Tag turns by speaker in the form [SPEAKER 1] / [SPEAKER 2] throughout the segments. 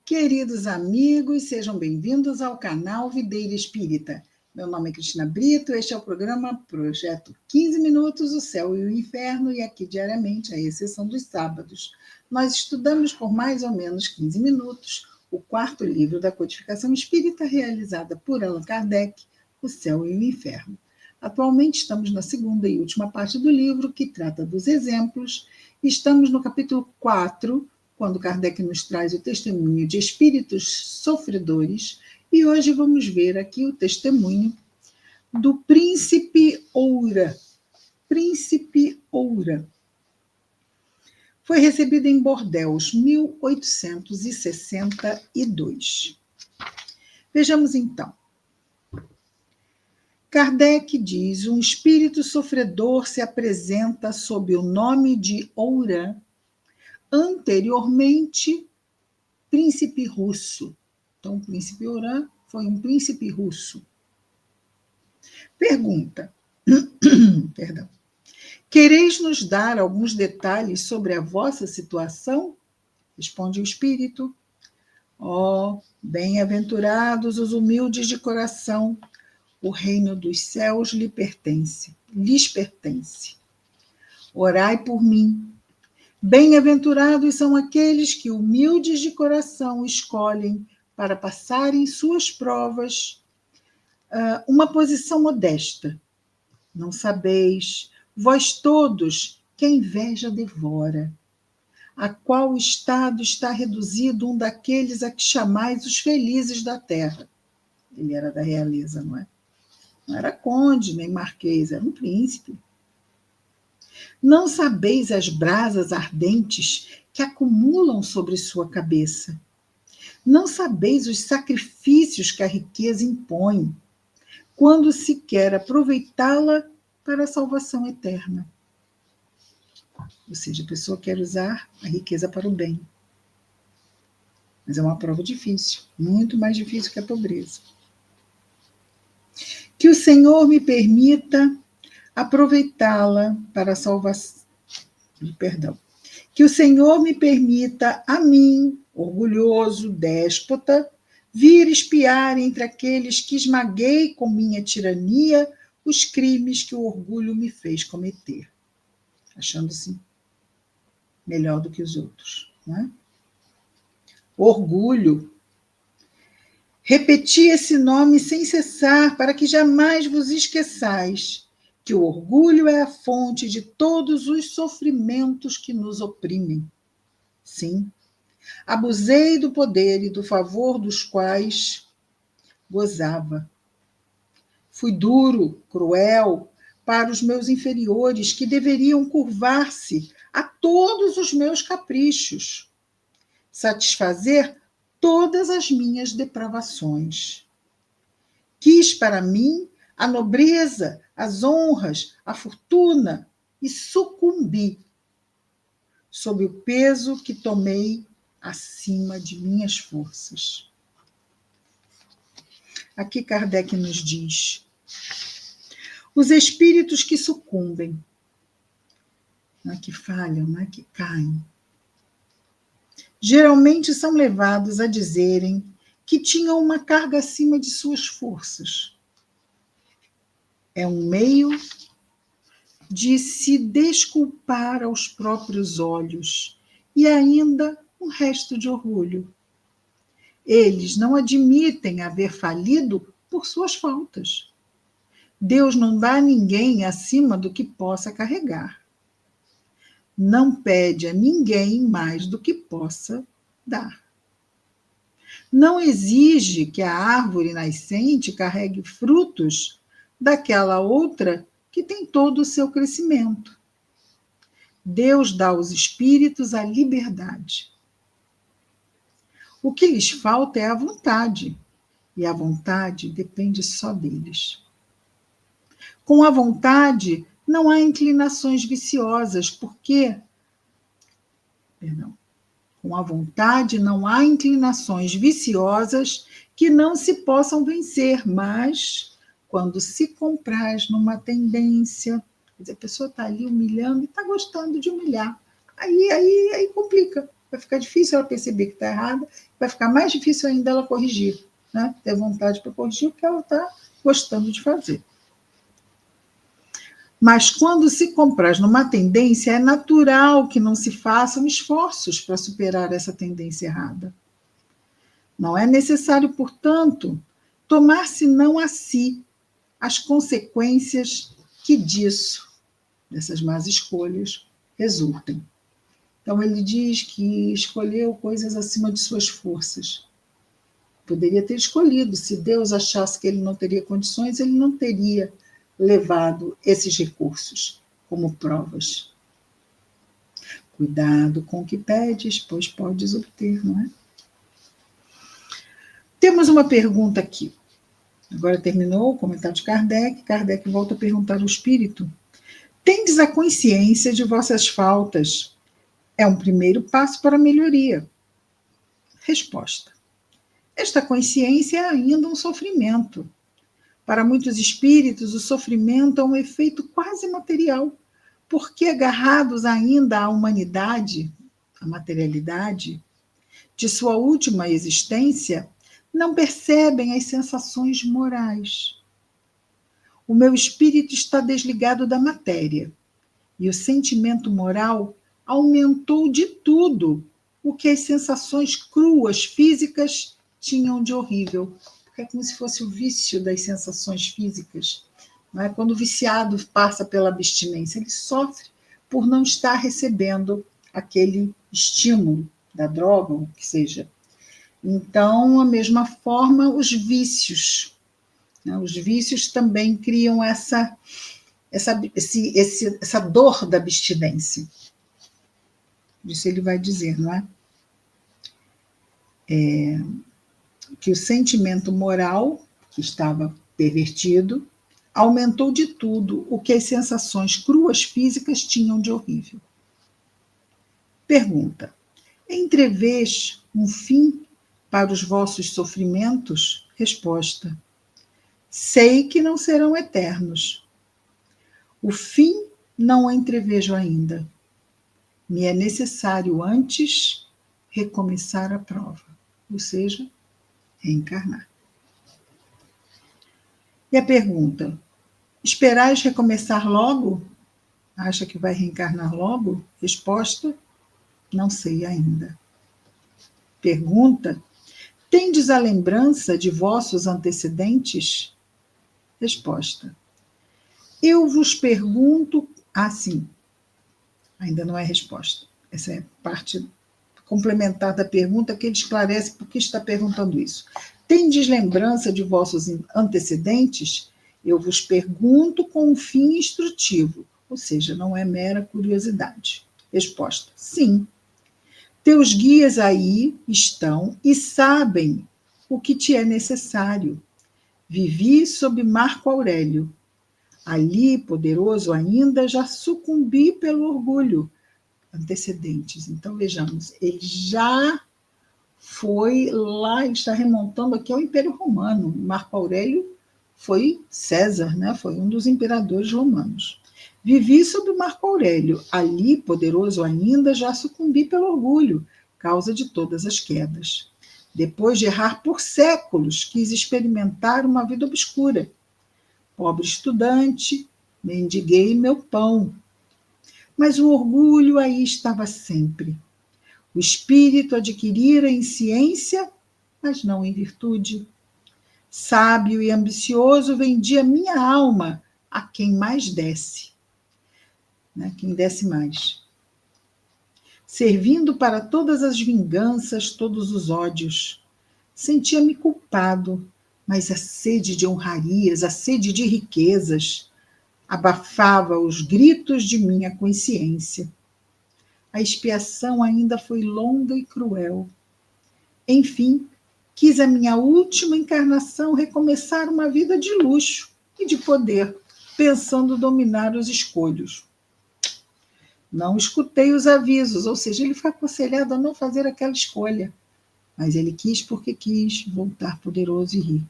[SPEAKER 1] Queridos amigos, sejam bem-vindos ao canal Videira Espírita. Meu nome é Cristina Brito, este é o programa Projeto 15 Minutos, o Céu e o Inferno, e aqui diariamente, à exceção dos sábados, nós estudamos por mais ou menos 15 minutos o quarto livro da Codificação Espírita, realizada por Allan Kardec, O Céu e o Inferno. Atualmente estamos na segunda e última parte do livro, que trata dos exemplos, e estamos no capítulo 4, quando Kardec nos traz o testemunho de espíritos sofredores, e hoje vamos ver aqui o testemunho do Príncipe Oura. Príncipe Oura. Foi recebido em Bordeaux, 1862. Vejamos então. Kardec diz: um espírito sofredor se apresenta sob o nome de Oura, anteriormente príncipe russo. Então, o príncipe Oura foi um príncipe russo. Pergunta: perdão. Quereis nos dar alguns detalhes sobre a vossa situação? Responde o espírito: ó, bem-aventurados os humildes de coração, o reino dos céus lhes pertence. Orai por mim. Bem-aventurados são aqueles que, humildes de coração, escolhem para passarem suas provas uma posição modesta. Não sabeis, vós todos, que a inveja devora. A qual estado está reduzido um daqueles a que chamais os felizes da terra? Ele era da realeza, não é? Não era conde, nem marquês, era um príncipe. Não sabeis as brasas ardentes que acumulam sobre sua cabeça. Não sabeis os sacrifícios que a riqueza impõe, quando se quer aproveitá-la para a salvação eterna. Ou seja, a pessoa quer usar a riqueza para o bem. Mas é uma prova difícil, muito mais difícil que a pobreza. Que o Senhor me permita aproveitá-la para a salvação. Perdão. Que o Senhor me permita, a mim, orgulhoso, déspota, vir espiar entre aqueles que esmaguei com minha tirania os crimes que o orgulho me fez cometer, achando-se melhor do que os outros. Não é? Orgulho. Repeti esse nome sem cessar, para que jamais vos esqueçais que o orgulho é a fonte de todos os sofrimentos que nos oprimem. Sim, abusei do poder e do favor dos quais gozava. Fui duro, cruel para os meus inferiores, que deveriam curvar-se a todos os meus caprichos, satisfazer todas as minhas depravações. Quis para mim a nobreza, as honras, a fortuna, e sucumbi sob o peso que tomei acima de minhas forças. Aqui Kardec nos diz: os espíritos que sucumbem, não é que falham, não é que caem, geralmente são levados a dizerem que tinham uma carga acima de suas forças. É um meio de se desculpar aos próprios olhos e ainda um resto de orgulho. Eles não admitem haver falido por suas faltas. Deus não dá a ninguém acima do que possa carregar. Não pede a ninguém mais do que possa dar. Não exige que a árvore nascente carregue frutos daquela outra que tem todo o seu crescimento. Deus dá aos espíritos a liberdade. O que lhes falta é a vontade, e a vontade depende só deles. Com a vontade não há inclinações viciosas, porque... Com a vontade não há inclinações viciosas que não se possam vencer, mas... quando se compraz numa tendência, quer dizer, a pessoa está ali humilhando e está gostando de humilhar. Aí complica, vai ficar difícil ela perceber que está errada, vai ficar mais difícil ainda ela corrigir, né? Ter vontade para corrigir o que ela está gostando de fazer. Mas quando se compraz numa tendência, é natural que não se façam esforços para superar essa tendência errada. Não é necessário, portanto, tomar senão a si as consequências que disso, dessas más escolhas, resultem. Então, ele diz que escolheu coisas acima de suas forças. Poderia ter escolhido. Se Deus achasse que ele não teria condições, ele não teria levado esses recursos como provas. Cuidado com o que pedes, pois podes obter, não é? Temos uma pergunta aqui. Agora terminou o comentário de Kardec. Kardec volta a perguntar ao espírito: tendes a consciência de vossas faltas? É um primeiro passo para a melhoria. Resposta: esta consciência é ainda um sofrimento. Para muitos espíritos, o sofrimento é um efeito quase material, porque agarrados ainda à humanidade, à materialidade, de sua última existência, não percebem as sensações morais. O meu espírito está desligado da matéria, e o sentimento moral aumentou de tudo o que as sensações cruas físicas tinham de horrível. É como se fosse o vício das sensações físicas. Não é? Quando o viciado passa pela abstinência, ele sofre por não estar recebendo aquele estímulo da droga, ou o que seja. Então, da mesma forma, os vícios. Né? Os vícios também criam essa dor da abstinência. Isso ele vai dizer, não é? Que o sentimento moral, que estava pervertido, aumentou de tudo o que as sensações cruas físicas tinham de horrível. Pergunta: entrevês um fim para os vossos sofrimentos? Resposta: sei que não serão eternos. O fim não o entrevejo ainda. Me é necessário antes recomeçar a prova, ou seja, reencarnar. E a pergunta: esperais recomeçar logo? Acha que vai reencarnar logo? Resposta: não sei ainda. Pergunta: tendes a lembrança de vossos antecedentes? Resposta: eu vos pergunto. Sim, ainda não é resposta. Essa é a parte complementar da pergunta que ele esclarece por que está perguntando isso. Tendes lembrança de vossos antecedentes? Eu vos pergunto com um fim instrutivo, ou seja, não é mera curiosidade. Resposta: sim. Teus guias aí estão e sabem o que te é necessário. Vivi sob Marco Aurélio. Ali, poderoso ainda, já sucumbi pelo orgulho. Antecedentes. Então, vejamos, ele já foi lá, ele está remontando aqui ao Império Romano. Marco Aurélio foi César, né? Foi um dos imperadores romanos. Vivi sob Marco Aurélio. Ali, poderoso ainda, já sucumbi pelo orgulho, causa de todas as quedas. Depois de errar por séculos, quis experimentar uma vida obscura. Pobre estudante, mendiguei meu pão. Mas o orgulho aí estava sempre. O espírito adquirira em ciência, mas não em virtude. Sábio e ambicioso, vendia minha alma a quem mais desse. Né? Quem desse mais. Servindo para todas as vinganças, todos os ódios. Sentia-me culpado, mas a sede de honrarias, a sede de riquezas, abafava os gritos de minha consciência. A expiação ainda foi longa e cruel. Enfim, quis a minha última encarnação recomeçar uma vida de luxo e de poder, pensando dominar os escolhos. Não escutei os avisos, ou seja, ele foi aconselhado a não fazer aquela escolha, mas ele quis porque quis voltar poderoso e rico.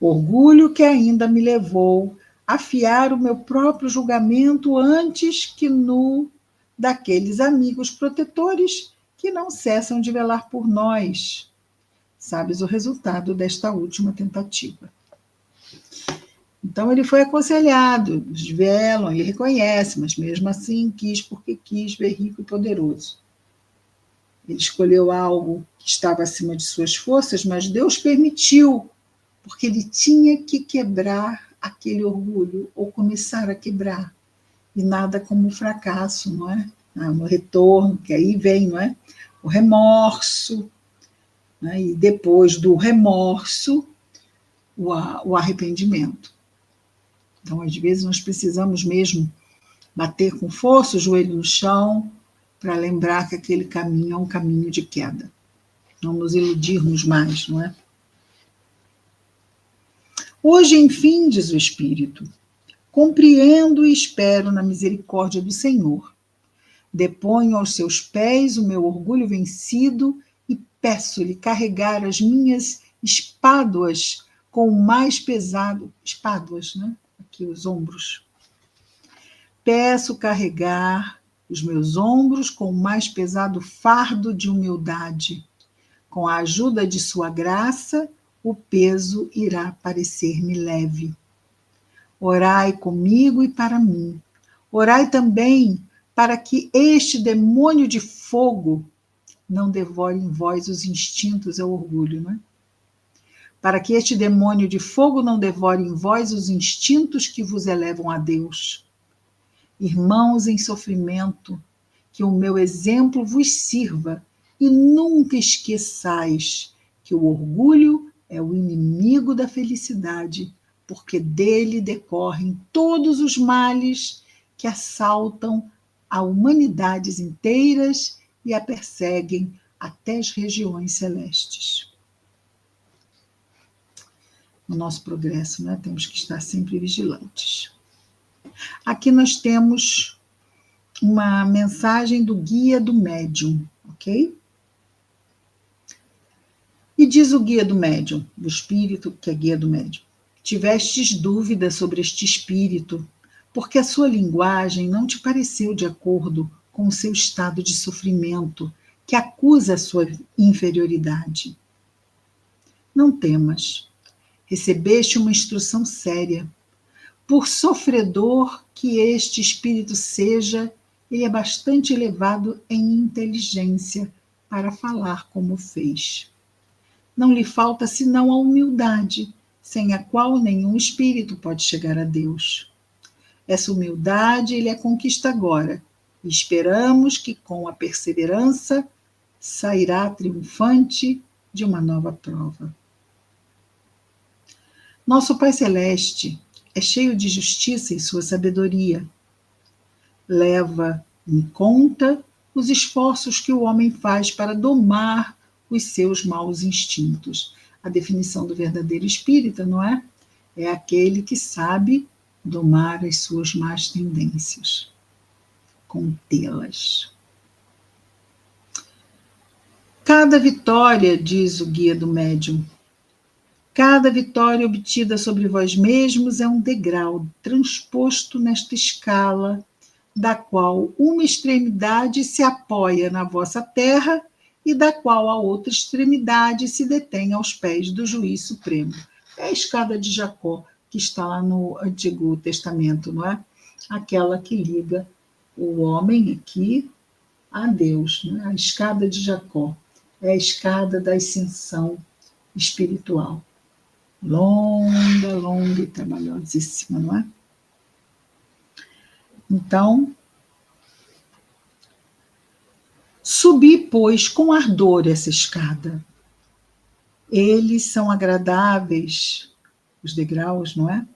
[SPEAKER 1] Orgulho que ainda me levou a afiar o meu próprio julgamento antes que no daqueles amigos protetores que não cessam de velar por nós. Sabes o resultado desta última tentativa. Então ele foi aconselhado, eles velam, ele reconhece, mas mesmo assim quis porque quis ver rico e poderoso. Ele escolheu algo que estava acima de suas forças, mas Deus permitiu, porque ele tinha que quebrar aquele orgulho, ou começar a quebrar. E nada como o fracasso, não é? No retorno, que aí vem, não é? O remorso, né? E depois do remorso, o arrependimento. Então, às vezes, nós precisamos mesmo bater com força o joelho no chão para lembrar que aquele caminho é um caminho de queda. Não nos iludirmos mais, não é? Hoje, enfim, diz o Espírito, compreendo e espero na misericórdia do Senhor. Deponho aos seus pés o meu orgulho vencido e peço-lhe carregar as minhas espáduas com o mais pesado... Espáduas, né? Aqui os ombros. Peço carregar os meus ombros com o mais pesado fardo de humildade. Com a ajuda de sua graça, o peso irá parecer-me leve. Orai comigo e para mim. Orai também para que este demônio de fogo não devore em vós os instintos ao orgulho, não é? Para que este demônio de fogo não devore em vós os instintos que vos elevam a Deus. Irmãos em sofrimento, que o meu exemplo vos sirva e nunca esqueçais que o orgulho é o inimigo da felicidade, porque dele decorrem todos os males que assaltam a humanidades inteiras e a perseguem até as regiões celestes. No nosso progresso, né, temos que estar sempre vigilantes. Aqui nós temos uma mensagem do guia do médium, ok? E diz o guia do médium, do espírito, que é guia do médium: tivestes dúvidas sobre este espírito, porque a sua linguagem não te pareceu de acordo com o seu estado de sofrimento, que acusa a sua inferioridade. Não temas, recebeste uma instrução séria. Por sofredor que este espírito seja, ele é bastante elevado em inteligência para falar como fez. Não lhe falta senão a humildade, sem a qual nenhum espírito pode chegar a Deus. Essa humildade ele a conquista agora, e esperamos que com a perseverança sairá triunfante de uma nova prova. Nosso Pai Celeste é cheio de justiça e sua sabedoria. Leva em conta os esforços que o homem faz para domar os seus maus instintos. A definição do verdadeiro espírita, não é? É aquele que sabe domar as suas más tendências, contê-las. Cada vitória, diz o guia do médium, cada vitória obtida sobre vós mesmos é um degrau transposto nesta escala, da qual uma extremidade se apoia na vossa terra e da qual a outra extremidade se detém aos pés do juiz supremo. É a escada de Jacó, que está lá no Antigo Testamento, não é? Aquela que liga o homem aqui a Deus, não é? A escada de Jacó é a escada da ascensão espiritual. Longa, longa e trabalhosíssima, não é? Então, subi, pois, com ardor essa escada. Eles são agradáveis, os degraus, não é?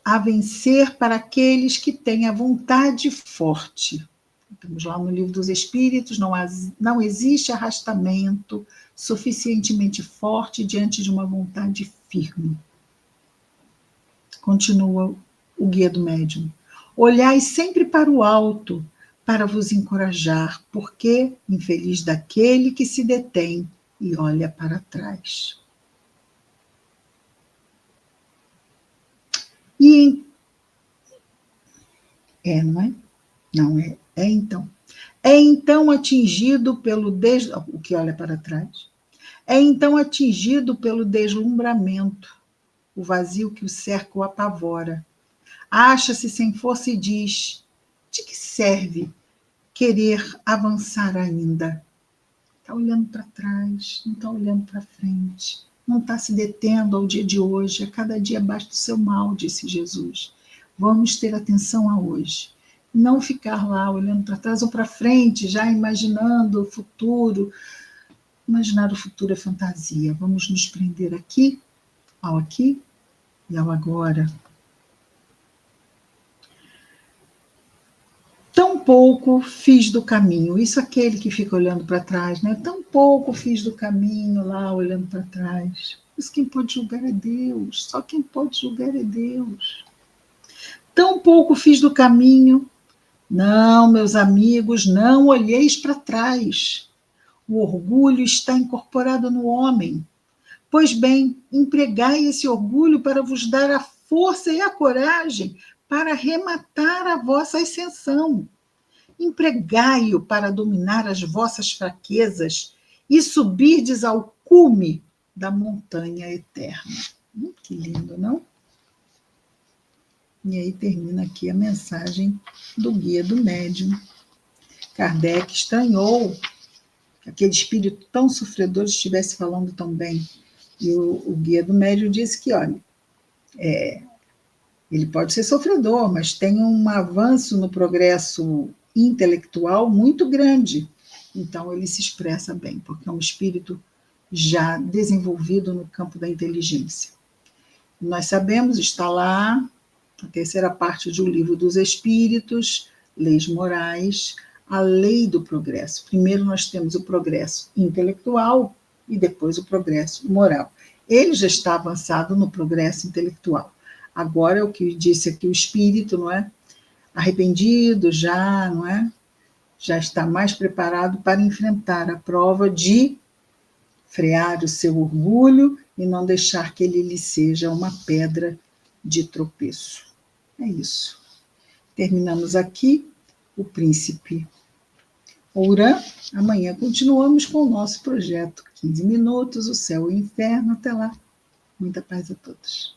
[SPEAKER 1] A vencer para aqueles que têm a vontade forte. Estamos lá no Livro dos Espíritos, não existe arrastamento suficientemente forte diante de uma vontade firme. Continua o guia do médium. Olhai sempre para o alto, para vos encorajar, porque infeliz daquele que se detém e olha para trás. Não é? Não é. É então atingido pelo o que olha para trás. É então atingido pelo deslumbramento, o vazio que o cerca o apavora. Acha-se sem força e diz: de que serve querer avançar ainda? Está olhando para trás, não está olhando para frente, não está se detendo ao dia de hoje, a cada dia abaixo do seu mal, disse Jesus. Vamos ter atenção a hoje. Não ficar lá olhando para trás ou para frente, já imaginando o futuro. Imaginar o futuro é fantasia. Vamos nos prender aqui e ao agora. Tão pouco fiz do caminho. Isso aquele que fica olhando para trás, né? Tão pouco fiz do caminho lá, olhando para trás. Mas quem pode julgar é Deus. Só quem pode julgar é Deus. Tão pouco fiz do caminho. Não, meus amigos, não olheis para trás. O orgulho está incorporado no homem. Pois bem, empregai esse orgulho para vos dar a força e a coragem para arrematar a vossa ascensão. Empregai-o para dominar as vossas fraquezas e subirdes ao cume da montanha eterna. Que lindo, não? E aí termina aqui a mensagem do Guia do Médium. Kardec estranhou que aquele espírito tão sofredor estivesse falando tão bem. E o Guia do Médium disse que, olha, ele pode ser sofredor, mas tem um avanço no progresso intelectual muito grande. Então, ele se expressa bem, porque é um espírito já desenvolvido no campo da inteligência. Nós sabemos, está lá, a terceira parte do Livro dos Espíritos, Leis Morais, a lei do progresso. Primeiro nós temos o progresso intelectual e depois o progresso moral. Ele já está avançado no progresso intelectual. Agora é o que disse aqui o espírito, não é? Arrependido já, não é? Já está mais preparado para enfrentar a prova de frear o seu orgulho e não deixar que ele lhe seja uma pedra de tropeço. É isso. Terminamos aqui o Príncipe Ourã. Amanhã continuamos com o nosso projeto 15 minutos, o céu e o inferno. Até lá. Muita paz a todos.